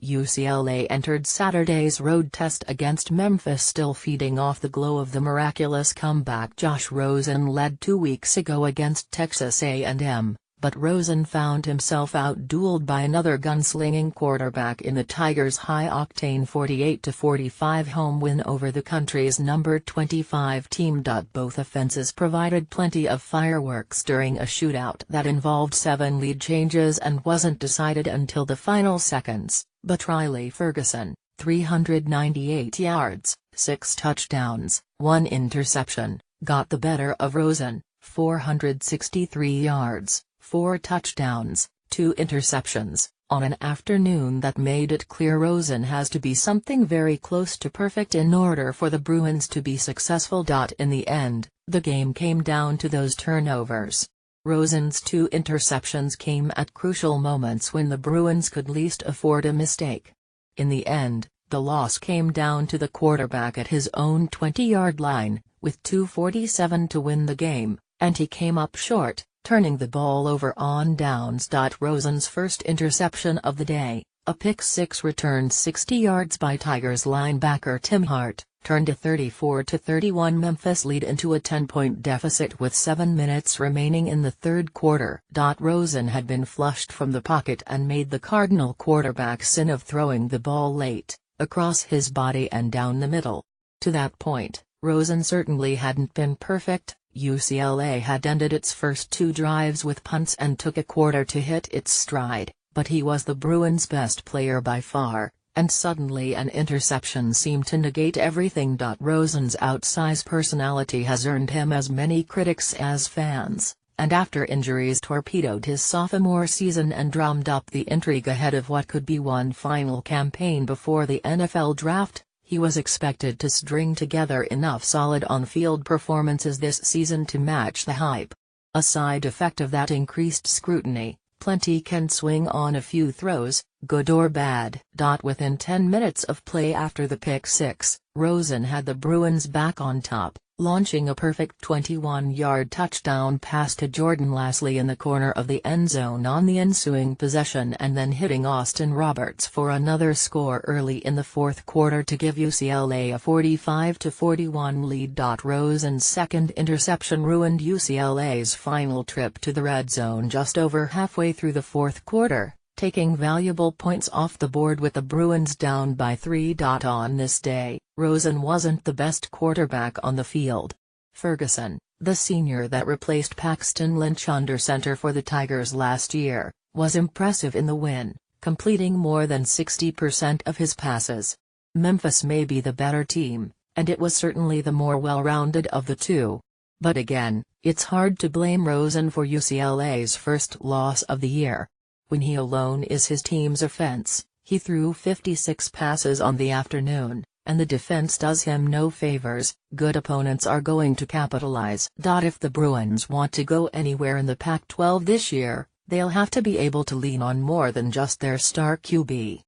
UCLA entered Saturday's road test against Memphis still feeding off the glow of the miraculous comeback Josh Rosen led 2 weeks ago against Texas A&M, but Rosen found himself outdueled by another gunslinging quarterback in the Tigers' high-octane 48-45 home win over the country's number 25 team. Both offenses provided plenty of fireworks during a shootout that involved 7 lead changes and wasn't decided until the final seconds, but Riley Ferguson, 398 yards, 6 touchdowns, 1 interception, got the better of Rosen, 463 yards, 4 touchdowns, 2 interceptions, on an afternoon that made it clear Rosen has to be something very close to perfect in order for the Bruins to be successful. In the end, the game came down to those turnovers. Rosen's 2 interceptions came at crucial moments when the Bruins could least afford a mistake. In the end, the loss came down to the quarterback at his own 20-yard line, with 2:47 to win the game, and he came up short, turning the ball over on downs. Rosen's first interception of the day, a pick-six returned 60 yards by Tigers linebacker Tim Hart, turned a 34-31 Memphis lead into a 10-point deficit with 7 minutes remaining in the third quarter. Rosen had been flushed from the pocket and made the Cardinal quarterback sin of throwing the ball late, across his body and down the middle. To that point, Rosen certainly hadn't been perfect. UCLA had ended its first 2 drives with punts and took a quarter to hit its stride, but he was the Bruins' best player by far, and suddenly an interception seemed to negate everything. Rosen's outsized personality has earned him as many critics as fans, and after injuries torpedoed his sophomore season and drummed up the intrigue ahead of what could be one final campaign before the NFL draft, he was expected to string together enough solid on-field performances this season to match the hype. A side effect of that increased scrutiny, plenty can swing on a few throws, good or bad. Within 10 minutes of play after the pick-six, Rosen had the Bruins back on top, launching a perfect 21-yard touchdown pass to Jordan Lasley in the corner of the end zone on the ensuing possession and then hitting Austin Roberts for another score early in the fourth quarter to give UCLA a 45-41 lead. Rosen's second interception ruined UCLA's final trip to the red zone just over halfway through the fourth quarter, taking valuable points off the board with the Bruins down by 3. On this day, Rosen wasn't the best quarterback on the field. Ferguson, the senior that replaced Paxton Lynch under center for the Tigers last year, was impressive in the win, completing more than 60% of his passes. Memphis may be the better team, and it was certainly the more well-rounded of the two. But again, it's hard to blame Rosen for UCLA's first loss of the year. When he alone is his team's offense, he threw 56 passes on the afternoon, and the defense does him no favors. Good opponents are going to capitalize. If the Bruins want to go anywhere in the Pac-12 this year, they'll have to be able to lean on more than just their star QB.